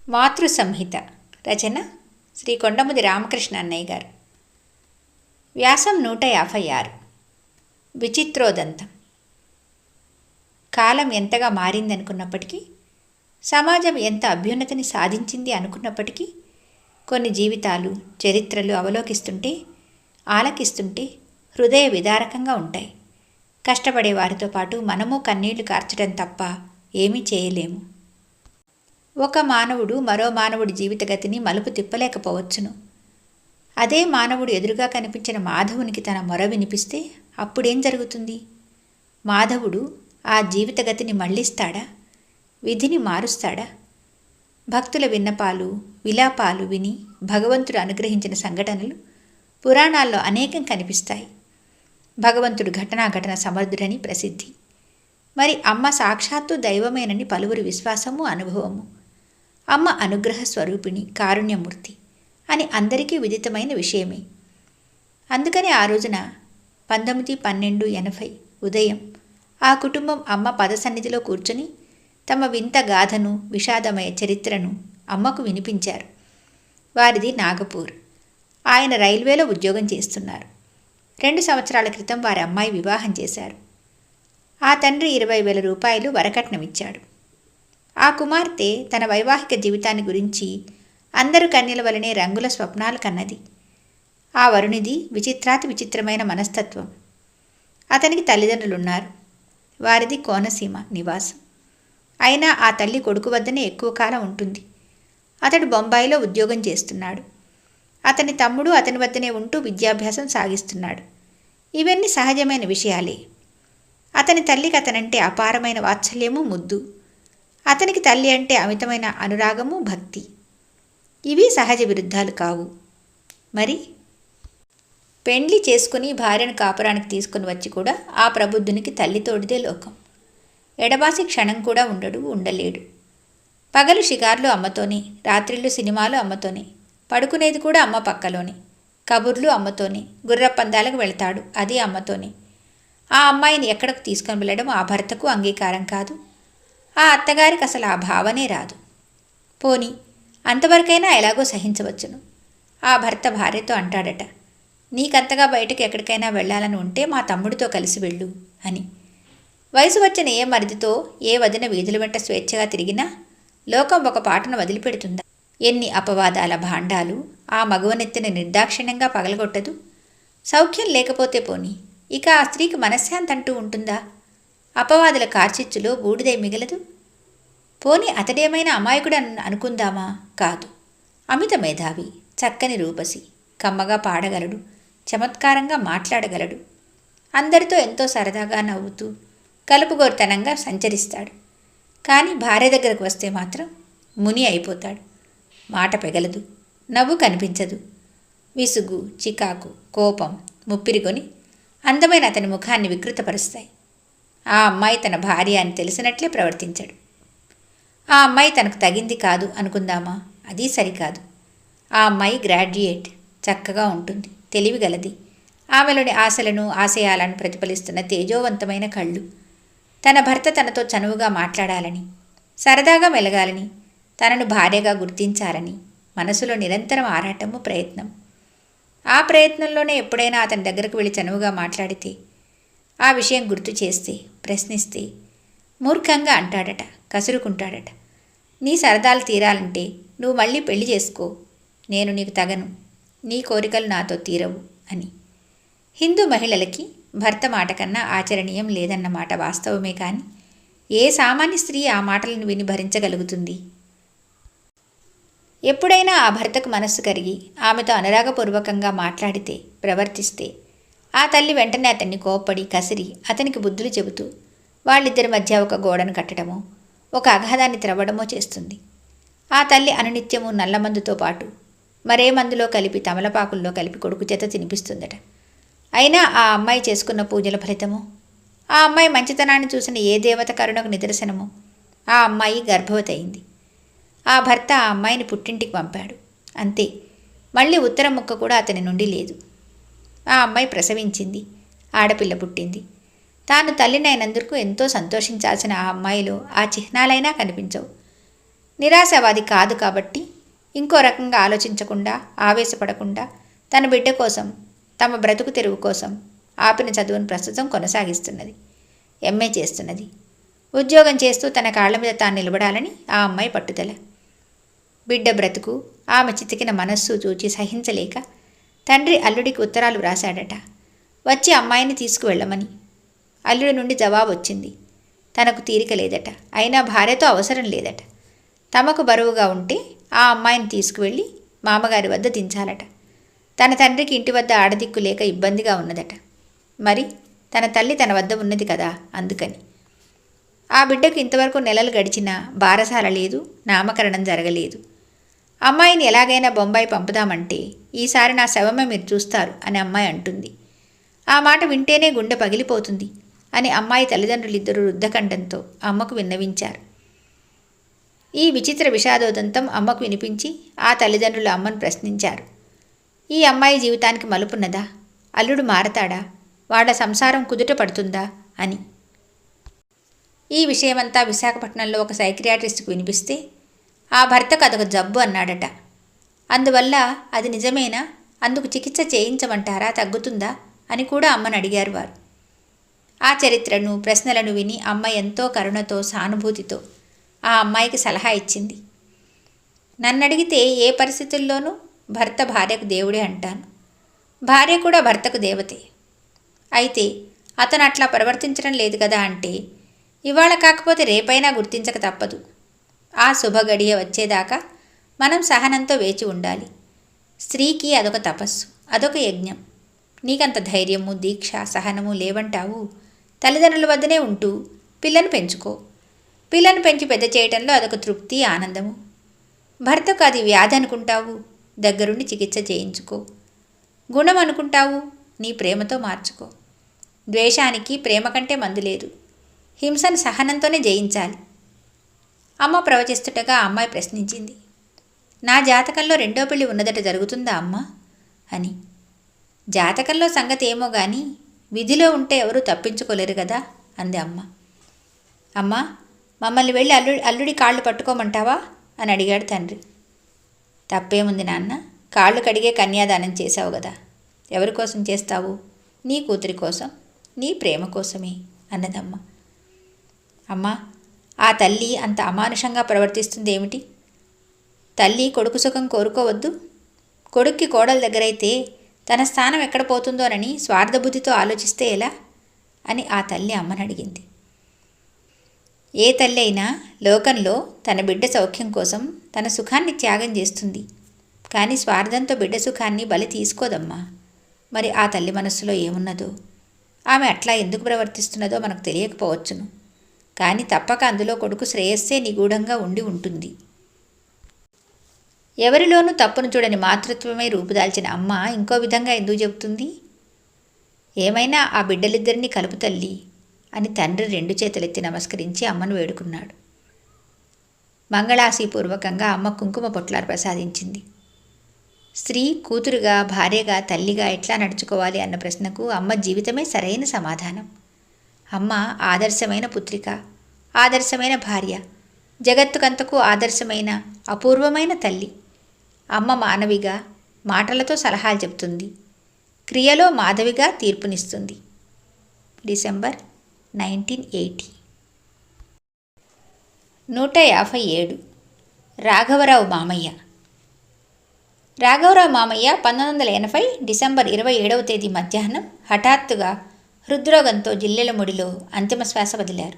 మాతృ సంహిత రచన శ్రీ కొండముది రామకృష్ణ అన్నయ్య గారు. వ్యాసం 156. విచిత్రోదంతం. కాలం ఎంతగా మారిందనుకున్నప్పటికీ, సమాజం ఎంత అభ్యున్నతిని సాధించింది అనుకున్నప్పటికీ, కొన్ని జీవితాలు, చరిత్రలు అవలోకిస్తుంటే, ఆలకిస్తుంటే హృదయ విదారకంగా ఉంటాయి. కష్టపడే వారితో పాటు మనము కన్నీళ్లు కార్చడం తప్ప ఏమీ చేయలేము. ఒక మానవుడు మరో మానవుడి జీవితగతిని మలుపు తిప్పలేకపోవచ్చును. అదే మానవుడు ఎదురుగా కనిపించిన మాధవునికి తన మొర వినిపిస్తే అప్పుడేం జరుగుతుంది? మాధవుడు ఆ జీవితగతిని మళ్లిస్తాడా? విధిని మారుస్తాడా? భక్తుల విన్నపాలు, విలాపాలు విని భగవంతుడు అనుగ్రహించిన సంఘటనలు పురాణాల్లో అనేకం కనిపిస్తాయి. భగవంతుడు ఘటన సమర్థుడని ప్రసిద్ధి. మరి అమ్మ సాక్షాత్తు దైవమేనని పలువురి విశ్వాసము, అనుభవము. అమ్మ అనుగ్రహ స్వరూపిణి, కారుణ్యమూర్తి అని అందరికీ విదితమైన విషయమే. అందుకని ఆ రోజున 19/12/80 ఉదయం ఆ కుటుంబం అమ్మ పదసన్నిధిలో కూర్చొని తమ వింత గాథను, విషాదమయ చరిత్రను అమ్మకు వినిపించారు. వారిది నాగపూర్. ఆయన రైల్వేలో ఉద్యోగం చేస్తున్నారు. 2 సంవత్సరాల క్రితం వారి అమ్మాయి వివాహం చేశారు. ఆ తండ్రి 20,000 రూపాయలు వరకట్నమిచ్చాడు. ఆ కుమార్తె తన వైవాహిక జీవితాన్ని గురించి అందరు కన్యల వలనే రంగుల స్వప్నాలు కన్నది. ఆ వరునిది విచిత్రాతి విచిత్రమైన మనస్తత్వం. అతనికి తల్లిదండ్రులున్నారు. వారిది కోనసీమ నివాసం. అయినా ఆ తల్లి కొడుకు వద్దనే ఎక్కువ కాలం ఉంటుంది. అతడు బొంబాయిలో ఉద్యోగం చేస్తున్నాడు. అతని తమ్ముడు అతని వద్దనే ఉంటూ విద్యాభ్యాసం సాగిస్తున్నాడు. ఇవన్నీ సహజమైన విషయాలే. అతని తల్లికి అతనంటే అపారమైన వాత్సల్యము, ముద్దు. అతనికి తల్లి అంటే అమితమైన అనురాగము, భక్తి. ఇవి సహజ విరుద్ధాలు కావు. మరి పెండ్లి చేసుకుని భార్యను కాపురానికి తీసుకుని వచ్చి కూడా ఆ ప్రబుద్ధునికి తల్లితోడిదే లోకం. ఎడబాసి క్షణం కూడా ఉండలేడు. పగలు షికార్లు అమ్మతోనే, రాత్రిళ్ళు సినిమాలు అమ్మతోనే, పడుకునేది కూడా అమ్మ పక్కలోనే, కబుర్లు అమ్మతోనే, గుర్రపందాలకు వెళతాడు, అది అమ్మతోనే. ఆ అమ్మాయిని ఎక్కడికి తీసుకొని వెళ్ళడం ఆ భర్తకు అంగీకారం కాదు. ఆ అత్తగారికి అసలు ఆ భావనే రాదు. పోనీ అంతవరకైనా ఎలాగో సహించవచ్చును. ఆ భర్త భార్యతో అంటాడట, నీకంతగా బయటకు ఎక్కడికైనా వెళ్ళాలని ఉంటే మా తమ్ముడితో కలిసి వెళ్ళు అని. వయసు వచ్చిన ఏ మరిదితో ఏ వదిన వీధుల వెంట స్వేచ్ఛగా తిరిగినా లోకం ఒక పాటను వదిలిపెడుతుందా? ఎన్ని అపవాదాల భాండాలు ఆ మగవనెత్తిన నిర్దాక్షిణ్యంగా పగలగొట్టదు. సౌఖ్యం లేకపోతే పోని, ఇక ఆ స్త్రీకి మనశ్శాంతి అంటూ ఉంటుందా? అపవాదుల కార్చిచ్చులో బూడిదై మిగలదు. పోని అతడేమైనా అమాయకుడు అనుకుందామా? కాదు. అమిత మేధావి, చక్కని రూపసి, కమ్మగా పాడగలడు, చమత్కారంగా మాట్లాడగలడు. అందరితో ఎంతో సరదాగా నవ్వుతూ కలుపుగోర్తనంగా సంచరిస్తాడు. కానీ భార్య దగ్గరకు వస్తే మాత్రం ముని అయిపోతాడు. మాట పెగలదు, నవ్వు కనిపించదు. విసుగు, చికాకు, కోపం ముప్పిరికొని అందమైన అతని ముఖాన్ని వికృతపరుస్తాయి. ఆ అమ్మాయి తన భార్య అని తెలిసినట్లే ప్రవర్తించాడు. ఆ అమ్మాయి తనకు తగింది కాదు అనుకుందామా? అది సరికాదు. ఆ అమ్మాయి గ్రాడ్యుయేట్, చక్కగా ఉంటుంది, తెలివిగలది. ఆమెలోని ఆశలను, ఆశయాలను ప్రతిఫలిస్తున్న తేజోవంతమైన కళ్ళు. తన భర్త తనతో చనువుగా మాట్లాడాలని, సరదాగా మెలగాలని, తనను భార్యగా గుర్తించాలని మనసులో నిరంతరం ఆరాటము, ప్రయత్నం. ఆ ప్రయత్నంలోనే ఎప్పుడైనా అతని దగ్గరకు వెళ్ళి చనువుగా మాట్లాడితే, ఆ విషయం గుర్తు చేస్తే, ప్రశ్నిస్తే మూర్ఖంగా అంటాడట, కసురుకుంటాడట, నీ సరదాలు తీరాలంటే నువ్వు మళ్ళీ పెళ్లి చేసుకో, నేను నీకు తగను, నీ కోరికలు నాతో తీరవు అని. హిందూ మహిళలకి భర్త మాట కన్నా ఆచరణీయం లేదన్నమాట వాస్తవమే. కానీ ఏ సామాన్య స్త్రీ ఆ మాటలను విని భరించగలుగుతుంది? ఎప్పుడైనా ఆ భర్తకు మనస్సు కరిగి ఆమెతో అనురాగపూర్వకంగా మాట్లాడితే, ప్రవర్తిస్తే, ఆ తల్లి వెంటనే అతన్ని కోప్పడి, కసిరి అతనికి బుద్ధులు చెబుతూ వాళ్ళిద్దరి మధ్య ఒక గోడను కట్టడమో, ఒక అగాధాన్ని త్రవ్వడమో చేస్తుంది. ఆ తల్లి అనునిత్యము నల్లమందుతో పాటు మరే మందులో కలిపి, తమలపాకుల్లో కలిపి కొడుకు చేత తినిపిస్తుందట. అయినా ఆ అమ్మాయి చేసుకున్న పూజల ఫలితమో, ఆ అమ్మాయి మంచితనాన్ని చూసిన ఏ దేవత కరుణకు నిదర్శనమో, ఆ అమ్మాయి గర్భవతి అయింది. ఆ భర్త ఆ అమ్మాయిని పుట్టింటికి పంపాడు. అంతే. మళ్ళీ ఉత్తరం ముక్క కూడా అతని నుండి లేదు. ఆ అమ్మాయి ప్రసవించింది, ఆడపిల్ల పుట్టింది. తాను తల్లినైనందుకు ఎంతో సంతోషించాల్సిన ఆ అమ్మాయిలో ఆ చిహ్నాలైనా కనిపించవు. నిరాశావాది కాదు కాబట్టి ఇంకో రకంగా ఆలోచించకుండా, ఆవేశపడకుండా తన బిడ్డ కోసం, తమ బ్రతుకు తెరువు కోసం ఆపిన చదువును ప్రస్తుతం కొనసాగిస్తున్నది. ఎంఏ చేస్తున్నది. ఉద్యోగం చేస్తూ తన కాళ్ల మీద తాను నిలబడాలని ఆ అమ్మాయి పట్టుదల. బిడ్డ బ్రతుకు, ఆమె చితికిన మనస్సు చూచి సహించలేక తండ్రి అల్లుడికి ఉత్తరాలు వ్రాశాడట, వచ్చి అమ్మాయిని తీసుకువెళ్ళమని. అల్లుడి నుండి జవాబు వచ్చింది. తనకు తీరిక లేదట, అయినా భార్యతో అవసరం లేదట. తమకు బరువుగా ఉంటే ఆ అమ్మాయిని తీసుకువెళ్ళి మామగారి వద్ద దించాలట. తన తండ్రికి ఇంటి వద్ద ఆడదిక్కు లేక ఇబ్బందిగా ఉన్నదట. మరి తన తల్లి తన వద్ద ఉన్నది కదా, అందుకని. ఆ బిడ్డకు ఇంతవరకు నెలలు గడిచినా బారసాల లేదు, నామకరణం జరగలేదు. అమ్మాయిని ఎలాగైనా బొంబాయి పంపుదామంటే, ఈసారి నా శవమే మీరు చూస్తారు అని అమ్మాయి అంటుంది. ఆ మాట వింటేనే గుండె పగిలిపోతుంది అని అమ్మాయి తల్లిదండ్రులిద్దరూ రుద్ధకంఠంతో అమ్మకు విన్నవించారు. ఈ విచిత్ర విషాదోదంతం అమ్మకు వినిపించి ఆ తల్లిదండ్రులు అమ్మను ప్రశ్నించారు. ఈ అమ్మాయి జీవితానికి మలుపున్నదా? అల్లుడు మారతాడా? వాళ్ళ సంసారం కుదుట పడుతుందా అని. ఈ విషయమంతా విశాఖపట్నంలో ఒక సైకియాట్రిస్ట్కు వినిపిస్తే ఆ భర్తకు అదొక జబ్బు అన్నాడట. అందువల్ల అది నిజమేనా, అందుకు చికిత్స చేయించమంటారా, తగ్గుతుందా అని కూడా అమ్మను అడిగారు వారు. ఆ చరిత్రను, ప్రశ్నలను విని అమ్మ ఎంతో కరుణతో, సానుభూతితో ఆ అమ్మాయికి సలహా ఇచ్చింది. నన్నడిగితే ఏ పరిస్థితుల్లోనూ భర్త భార్యకు దేవుడే అంటాను. భార్య కూడా భర్తకు దేవతే. అయితే అతను అట్లా ప్రవర్తించడం లేదు కదా అంటే, ఇవాళ కాకపోతే రేపైనా గుర్తించక తప్పదు. ఆ శుభగడియ వచ్చేదాకా మనం సహనంతో వేచి ఉండాలి. స్త్రీకి అదొక తపస్సు, అదొక యజ్ఞం. నీకంత ధైర్యము, దీక్ష, సహనము లేవంటావు, తల్లిదండ్రుల వద్దనే ఉంటూ పిల్లను పెంచుకో. పిల్లను పెంచి పెద్ద చేయటంలో అదొక తృప్తి, ఆనందము. భర్తకు అది వ్యాధి అనుకుంటావు, దగ్గరుండి చికిత్స చేయించుకో. గుణం అనుకుంటావు, నీ ప్రేమతో మార్చుకో. ద్వేషానికి ప్రేమ కంటే మందు లేదు. హింసను సహనంతోనే జయించాలి. అమ్మ ప్రవచిస్తుండగా ఆ అమ్మాయి ప్రశ్నించింది. నా జాతకంలో రెండో పెళ్లి ఉన్నదట, జరుగుతుందా అమ్మా అని. జాతకంలో సంగతి ఏమో కానీ విధిలో ఉంటే ఎవరూ తప్పించుకోలేరు కదా అంది అమ్మ. అమ్మా, మమ్మల్ని వెళ్ళి అల్లుడి కాళ్ళు పట్టుకోమంటావా అని అడిగాడు తండ్రి. తప్పేముంది నాన్న, కాళ్ళు కడిగే కన్యాదానం చేశావు కదా, ఎవరి కోసం చేస్తావు? నీ కూతురి కోసం, నీ ప్రేమ కోసమే అన్నదమ్మ. అమ్మా, ఆ తల్లి అంత అమానుషంగా ప్రవర్తిస్తుంది ఏమిటి? తల్లి కొడుకు సుఖం కోరుకోవద్దు? కొడుక్కి కోడల దగ్గరైతే తన స్థానం ఎక్కడ పోతుందోనని స్వార్థబుద్ధితో ఆలోచిస్తే ఎలా అని ఆ తల్లి అమ్మని అడిగింది. ఏ తల్లి అయినా లోకంలో తన బిడ్డ సౌఖ్యం కోసం తన సుఖాన్ని త్యాగం చేస్తుంది, కానీ స్వార్థంతో బిడ్డ సుఖాన్ని బలి తీసుకోదమ్మా. మరి ఆ తల్లి మనస్సులో ఏమున్నదో, ఆమె అట్లా ఎందుకు ప్రవర్తిస్తున్నదో మనకు తెలియకపోవచ్చును, కానీ తప్పక అందులో కొడుకు శ్రేయస్సే నిగూఢంగా ఉండి ఉంటుంది. ఎవరిలోనూ తప్పును చూడని మాతృత్వమే రూపుదాల్చిన అమ్మ ఇంకో విధంగా ఎందుకు చెబుతుంది? ఏమైనా ఆ బిడ్డలిద్దరినీ కలుపు తల్లి అని తండ్రి రెండు చేతులెత్తి నమస్కరించి అమ్మను వేడుకున్నాడు. మంగళాశీపూర్వకంగా అమ్మ కుంకుమ పొట్లాలు ప్రసాదించింది. స్త్రీ కూతురుగా, భార్యగా, తల్లిగా ఎట్లా నడుచుకోవాలి అన్న ప్రశ్నకు అమ్మ జీవితమే సరైన సమాధానం. అమ్మ ఆదర్శమైన పుత్రిక, ఆదర్శమైన భార్య, జగత్తుకంతకు ఆదర్శమైన అపూర్వమైన తల్లి. అమ్మ మానవిగా మాటలతో సలహాలు చెప్తుంది, క్రియలో మాధవిగా తీర్పునిస్తుంది. డిసెంబర్ 1980. 157. రాఘవరావు మామయ్య. రాఘవరావు మామయ్య 1980 డిసెంబర్ 27వ తేదీ మధ్యాహ్నం హఠాత్తుగా హృద్రోగంతో జిల్లెల ముడిలో అంతిమ శ్వాస వదిలారు.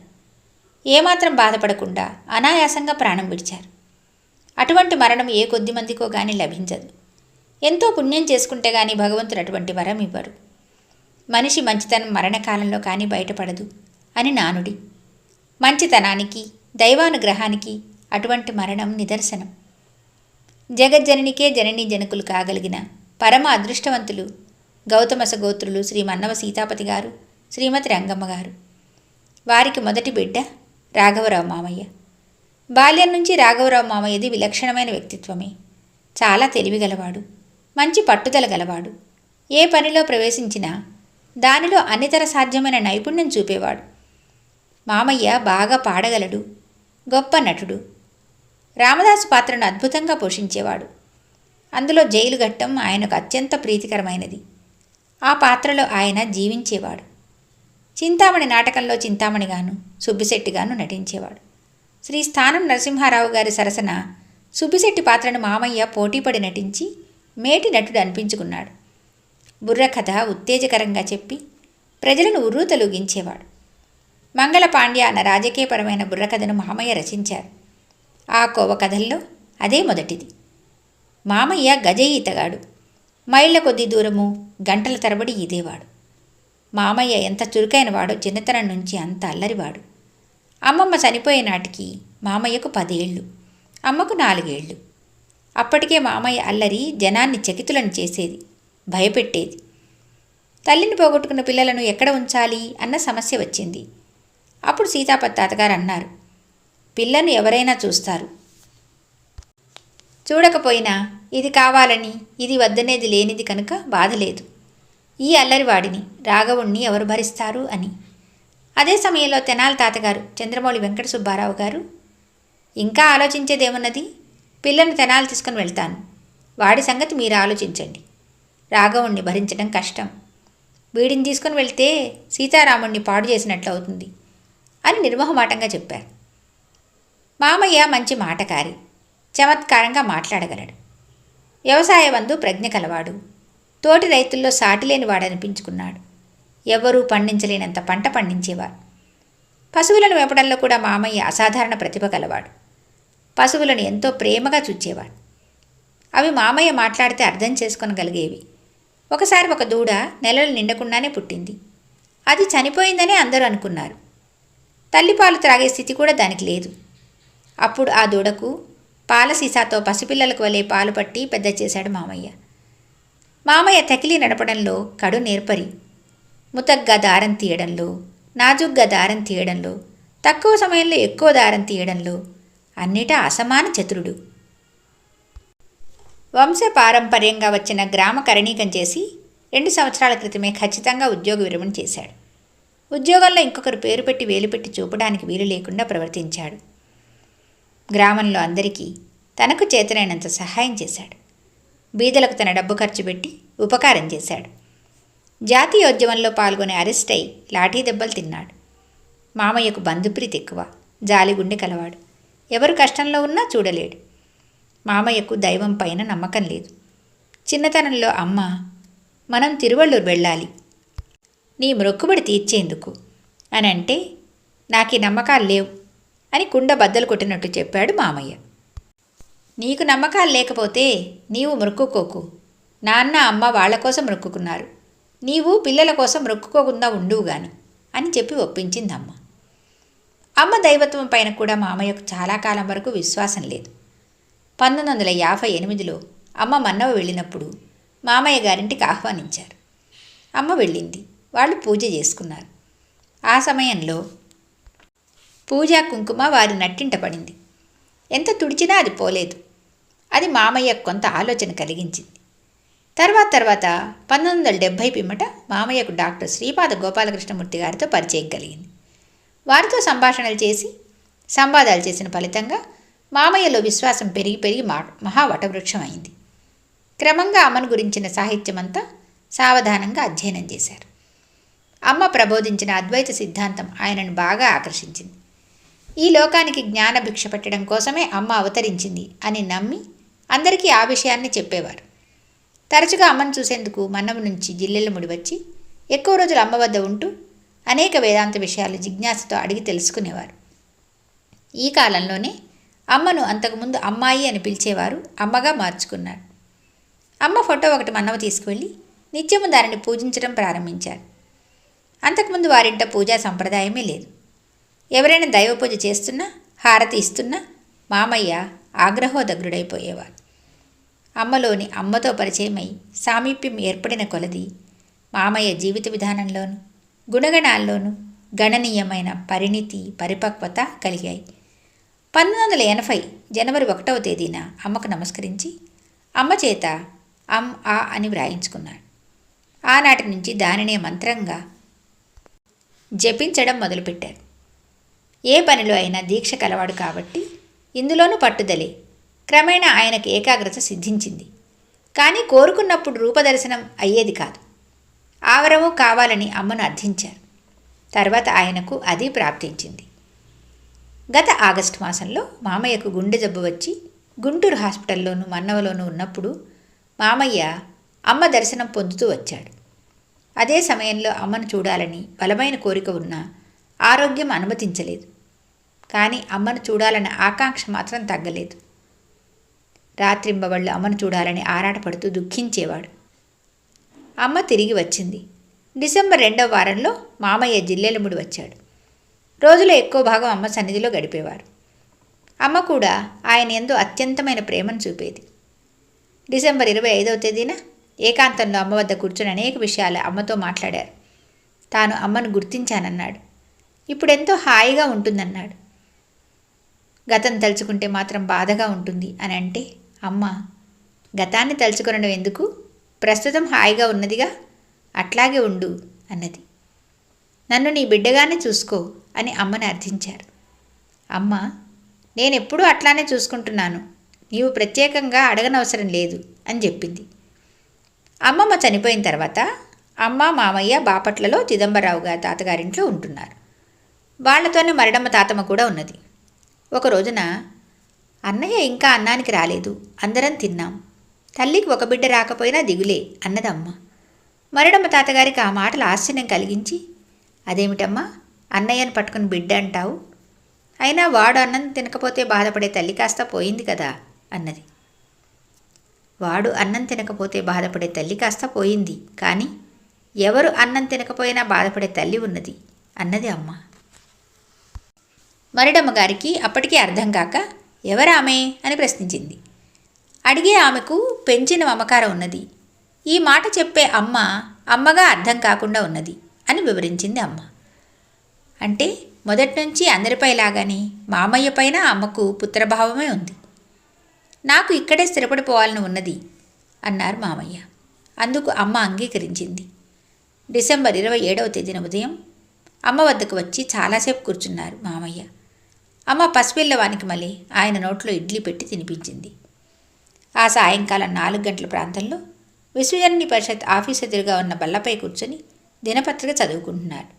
ఏమాత్రం బాధపడకుండా అనాయాసంగా ప్రాణం విడిచారు. అటువంటి మరణం ఏ కొద్ది మందికో కానీ లభించదు. ఎంతో పుణ్యం చేసుకుంటే కానీ భగవంతుడు అటువంటి వరం ఇవ్వరు. మనిషి మంచితనం మరణకాలంలో కానీ బయటపడదు అని నానుడి. మంచితనానికి, దైవానుగ్రహానికి అటువంటి మరణం నిదర్శనం. జగజ్జననికే జననీ జనకులు కాగలిగిన పరమ అదృష్టవంతులు గౌతమస గోత్రులు శ్రీ మన్నవ సీతాపతి గారు, శ్రీమతి రంగమ్మ గారు. వారికి మొదటి బిడ్డ రాఘవరావు మామయ్య. బాల్యం నుంచి రాఘవరావు మామయ్యది విలక్షణమైన వ్యక్తిత్వమే. చాలా తెలివిగలవాడు, మంచి పట్టుదల గలవాడు. ఏ పనిలో ప్రవేశించినా దానిలో అన్నితర సాధ్యమైన నైపుణ్యం చూపేవాడు. మామయ్య బాగా పాడగలడు, గొప్ప నటుడు. రామదాసు పాత్రను అద్భుతంగా పోషించేవాడు. అందులో జైలు ఘట్టం ఆయనకు అత్యంత ప్రీతికరమైనది. ఆ పాత్రలో ఆయన జీవించేవాడు. చింతామణి నాటకంలో చింతామణిగాను, సుబ్బిశెట్టిగాను నటించేవాడు. శ్రీ స్థానం నరసింహారావు గారి సరసన సుబ్బిశెట్టి పాత్రను మామయ్య పోటీపడి నటించి మేటి నటుడు అనిపించుకున్నాడు. బుర్రకథ ఉత్తేజకరంగా చెప్పి ప్రజలను ఉర్రూతలూగించేవాడు. మంగళపాండ్య అన్న రాజకీయపరమైన బుర్రకథను మామయ్య రచించారు. ఆ కోవ కథల్లో అదే మొదటిది. మామయ్య గజ ఈతగాడు. మైళ్ళ కొద్ది దూరము గంటల తరబడి ఈదేవాడు. మామయ్య ఎంత చురుకైన వాడో చిన్నతనం నుంచి అంత అల్లరివాడు. అమ్మమ్మ చనిపోయే నాటికి మామయ్యకు 10 ఏళ్ళు, అమ్మకు 4 ఏళ్ళు. అప్పటికే మామయ్య అల్లరి జనాన్ని చకితులను చేసేది, భయపెట్టేది. తల్లిని పోగొట్టుకున్న పిల్లలను ఎక్కడ ఉంచాలి అన్న సమస్య వచ్చింది. అప్పుడు సీతాపతి తాతగారు అన్నారు, పిల్లను ఎవరైనా చూస్తారు, చూడకపోయినా ఇది కావాలని ఇది వద్దనేది లేనిది కనుక బాధలేదు. ఈ అల్లరివాడిని రాఘవుణ్ణి ఎవరు భరిస్తారు అని. అదే సమయంలో తెనాలి తాతగారు చంద్రమౌళి వెంకట సుబ్బారావు గారు, ఇంకా ఆలోచించేదేమన్నది, పిల్లను తెనాలి తీసుకుని వెళ్తాను, వాడి సంగతి మీరు ఆలోచించండి, రాఘవుణ్ణి భరించడం కష్టం, వీడిని తీసుకుని వెళ్తే సీతారాముణ్ణి పాడు చేసినట్లు అవుతుంది అని నిర్మోహమాటంగా చెప్పారు. మామయ్య మంచి మాటకారి, చమత్కారంగా మాట్లాడగలడు. వ్యవసాయవందు ప్రజ్ఞ కలవాడు. తోటి రైతుల్లో సాటిలేని వాడనిపించుకున్నాడు. ఎవ్వరూ పండించలేనంత పంట పండించేవారు. పశువులను మేపడంలో కూడా మామయ్య అసాధారణ ప్రతిభ కలవాడు. పశువులను ఎంతో ప్రేమగా చూచేవాడు. అవి మామయ్య మాట్లాడితే అర్థం చేసుకోగలిగేవి. ఒకసారి ఒక దూడ నెలలు నిండకుండానే పుట్టింది. అది చనిపోయిందనే అందరూ అనుకున్నారు. తల్లిపాలు త్రాగే స్థితి కూడా దానికి లేదు. అప్పుడు ఆ దూడకు పాల సీసాతో పసిపిల్లలకు వలె పాలు పట్టి పెద్ద చేశాడు మామయ్య. మామయ్య తకిలీ నడపడంలో కడు నేర్పరి. ముతగ్గా దారం తీయడంలో, నాజుగ్గా దారం తీయడంలో, తక్కువ సమయంలో ఎక్కువ దారం తీయడంలో అన్నిటా అసమాన చతురుడు. వంశపారంపర్యంగా వచ్చిన గ్రామ కరణీకం చేసి 2 సంవత్సరాల క్రితమే ఖచ్చితంగా ఉద్యోగ విరమణ చేశాడు. ఉద్యోగంలో ఇంకొకరు పేరు పెట్టి వేలు పెట్టి చూపడానికి వీలు లేకుండా ప్రవర్తించాడు. గ్రామంలో అందరికీ తనకు చేతనైనంత సహాయం చేశాడు. బీదలకు తన డబ్బు ఖర్చు పెట్టి ఉపకారం చేశాడు. జాతీయోద్యమంలో పాల్గొనే అరెస్ట్ అయి లాఠీ దెబ్బలు తిన్నాడు. మామయ్యకు బంధుప్రీతి ఎక్కువ, జాలిగుండె కలవాడు. ఎవరు కష్టంలో ఉన్నా చూడలేడు. మామయ్యకు దైవం పైన నమ్మకం లేదు. చిన్నతనంలో అమ్మ, మనం తిరువళ్ళూరు వెళ్ళాలి నీ మ్రొక్కుబడి తీర్చేందుకు అని అంటే, నాకు ఈ నమ్మకాలు లేవు అని కుండ బద్దలు కొట్టినట్టు చెప్పాడు మామయ్య. నీకు నమ్మకాలు లేకపోతే నీవు మొక్కుకోకు. నాన్న అమ్మ వాళ్ల కోసం మొక్కుకున్నారు, నీవు పిల్లల కోసం మొక్కుకోకుండా ఉండువుగాని అని చెప్పి ఒప్పించింది అమ్మ. అమ్మ దైవత్వం పైన కూడా మామయ్యకు చాలా కాలం వరకు విశ్వాసం లేదు. 1958లో అమ్మ మన్నవ వెళ్ళినప్పుడు మామయ్య గారింటికి ఆహ్వానించారు. అమ్మ వెళ్ళింది. వాళ్ళు పూజ చేసుకున్నారు. ఆ సమయంలో పూజా కుంకుమ వారి నట్టింట పడింది. ఎంత తుడిచినా అది పోలేదు. అది మామయ్యకు కొంత ఆలోచన కలిగించింది. తర్వాత 1970 పిమ్మట మామయ్యకు డాక్టర్ శ్రీపాద గోపాలకృష్ణమూర్తి గారితో పరిచయం కలిగింది. వారితో సంభాషణలు చేసి సంవాదాలు చేసిన ఫలితంగా మామయ్యలో విశ్వాసం పెరిగి మహావటవృక్షం అయింది. క్రమంగా అమ్మను గురించిన సాహిత్యమంతా సావధానంగా అధ్యయనం చేశారు. అమ్మ ప్రబోధించిన అద్వైత సిద్ధాంతం ఆయనను బాగా ఆకర్షించింది. ఈ లోకానికి జ్ఞాన భిక్ష పెట్టడం కోసమే అమ్మ అవతరించింది అని నమ్మి అందరికీ ఆ విషయాన్ని చెప్పేవారు. తరచుగా అమ్మను చూసేందుకు మన్నమ నుంచి జిల్లెళ్ళముడి వచ్చి ఎక్కువ రోజులు అమ్మ వద్ద ఉంటూ అనేక వేదాంత విషయాలు జిజ్ఞాసతో అడిగి తెలుసుకునేవారు. ఈ కాలంలోనే అమ్మను అంతకుముందు అమ్మాయి అని పిలిచేవారు అమ్మగా మార్చుకున్నారు. అమ్మ ఫోటో ఒకటి మన్నమ తీసుకువెళ్ళి నిత్యము దానిని పూజించడం ప్రారంభించారు. అంతకుముందు వారింట పూజా సంప్రదాయమే లేదు. ఎవరైనా దైవ పూజ చేస్తున్నా, హారతి ఇస్తున్నా మామయ్య ఆగ్రహోదగ్రుడైపోయేవారు. అమ్మలోని అమ్మతో పరిచయమై సామీప్యం ఏర్పడిన కొలది మామయ్య జీవిత విధానంలోనూ గుణగణాల్లోనూ గణనీయమైన పరిణితి, పరిపక్వత కలిగాయి. 1980 జనవరి 1వ తేదీన అమ్మకు నమస్కరించి అమ్మ చేత ఆ అని వ్రాయించుకున్నాడు. ఆనాటి నుంచి దానినే మంత్రంగా జపించడం మొదలుపెట్టారు. ఏ పనిలో అయినా దీక్ష కలవాడు కాబట్టి ఇందులోనూ పట్టుదలే. క్రమేణా ఆయనకు ఏకాగ్రత సిద్ధించింది. కానీ కోరుకున్నప్పుడు రూపదర్శనం అయ్యేది కాదు. ఆవరము కావాలని అమ్మను అర్థించారు. తర్వాత ఆయనకు అది ప్రాప్తించింది. గత ఆగస్టు మాసంలో మామయ్యకు గుండె జబ్బు వచ్చి గుంటూరు హాస్పిటల్లోనూ మన్నవలోనూ ఉన్నప్పుడు మామయ్య అమ్మ దర్శనం పొందుతూ వచ్చాడు. అదే సమయంలో అమ్మను చూడాలని బలమైన కోరిక ఉన్నా ఆరోగ్యం అనుమతించలేదు. కానీ అమ్మను చూడాలన్న ఆకాంక్ష మాత్రం తగ్గలేదు. రాత్రింబవళ్ళు అమ్మను చూడాలని ఆరాటపడుతూ దుఃఖించేవాడు. అమ్మ తిరిగి వచ్చింది. డిసెంబర్ 2వ వారంలో మామయ్య జిల్లెలముడి వచ్చాడు. రోజులో ఎక్కువ భాగం అమ్మ సన్నిధిలో గడిపేవారు. అమ్మ కూడా ఆయన యందు అత్యంతమైన ప్రేమను చూపేది. డిసెంబర్ 25వ తేదీన ఏకాంతంలో అమ్మ వద్ద కూర్చొని అనేక విషయాలు అమ్మతో మాట్లాడారు. తాను అమ్మను గుర్తించానన్నాడు. ఇప్పుడెంతో హాయిగా ఉంటుందన్నాడు. గతం తలుచుకుంటే మాత్రం బాధగా ఉంటుంది అని అంటే అమ్మ, గతాన్ని తలుచుకొనడం ఎందుకు, ప్రస్తుతం హాయిగా ఉన్నదిగా, అట్లాగే ఉండు అన్నది. నన్ను నీ బిడ్డగానే చూసుకో అని అమ్మని అర్థించారు. అమ్మ, నేనెప్పుడూ అట్లానే చూసుకుంటున్నాను, నీవు ప్రత్యేకంగా అడగనవసరం లేదు అని చెప్పింది. అమ్మమ్మ చనిపోయిన తర్వాత అమ్మ మామయ్య బాపట్లలో చిదంబరరావు గారి తాతగారింట్లో ఉంటున్నారు. వాళ్లతోనే మరడమ్మ తాతమ్మ కూడా ఉన్నది. ఒక రోజున అన్నయ్య ఇంకా అన్నానికి రాలేదు, అందరం తిన్నాం, తల్లికి ఒక బిడ్డ రాకపోయినా దిగులే అన్నదమ్మ. మరడమ్మ తాతగారికి ఆ మాటలు ఆశ్చర్యం కలిగించి, అదేమిటమ్మా అన్నయ్యను పట్టుకుని బిడ్డ అంటావు, అయినా వాడు అన్నం తినకపోతే బాధపడే తల్లి కాస్త పోయింది కదా అన్నది. వాడు అన్నం తినకపోతే బాధపడే తల్లి కాస్త పోయింది, కానీ ఎవరు అన్నం తినకపోయినా బాధపడే తల్లి ఉన్నది అన్నది అమ్మ. మరిడమ్మ గారికి అప్పటికీ అర్థం కాక ఎవరామె అని ప్రశ్నించింది. అడిగే ఆమెకు పెంచిన మమకారం ఉన్నది. ఈ మాట చెప్పే అమ్మ అమ్మగా అర్థం కాకుండా ఉన్నది అని వివరించింది అమ్మ. అంటే మొదటి నుంచి అందరిపైలాగానే మామయ్య పైన అమ్మకు పుత్రభావమే ఉంది. నాకు ఇక్కడే స్థిరపడిపోవాలని ఉన్నది అన్నారు మామయ్య. అందుకు అమ్మ అంగీకరించింది. డిసెంబర్ 27వ తేదీన ఉదయం అమ్మ వద్దకు వచ్చి చాలాసేపు కూర్చున్నారు మామయ్య. అమ్మ పసిపిల్లవానికి మళ్ళీ ఆయన నోట్లో ఇడ్లీ పెట్టి తినిపించింది. ఆ సాయంకాలం 4 గంటల ప్రాంతంలో విశ్వజనని పరిషత్ ఆఫీస్ ఎదురుగా ఉన్న బల్లపై కూర్చొని దినపత్రిక చదువుకుంటున్నారు.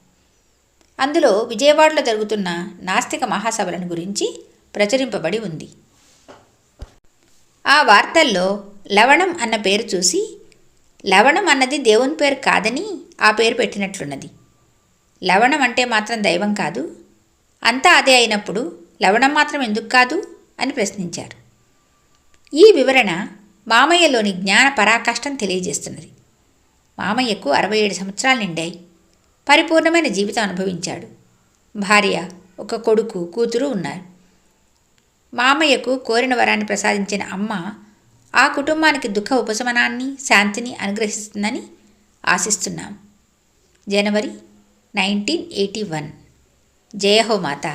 అందులో విజయవాడలో జరుగుతున్న నాస్తిక మహాసభలను గురించి ప్రచురింపబడి ఉంది. ఆ వార్తల్లో లవణం అన్న పేరు చూసి, లవణం అన్నది దేవుని పేరు కాదని ఆ పేరు పెట్టినట్లున్నది. లవణం అంటే మాత్రం దైవం కాదు, అంతా అదే అయినప్పుడు లవణం మాత్రం ఎందుకు కాదు అని ప్రశ్నించారు. ఈ వివరణ మామయ్యలోని జ్ఞాన పరాకాష్ఠం తెలియజేస్తున్నది. మామయ్యకు 67 సంవత్సరాలు నిండాయి. పరిపూర్ణమైన జీవితం అనుభవించాడు. భార్య, ఒక కొడుకు, కూతురు ఉన్నారు. మామయ్యకు కోరిన వరాన్ని ప్రసాదించిన అమ్మ ఆ కుటుంబానికి దుఃఖ ఉపశమనాన్ని, శాంతిని అనుగ్రహిస్తుందని ఆశిస్తున్నాం. జనవరి 1981. జయ హో మాతా.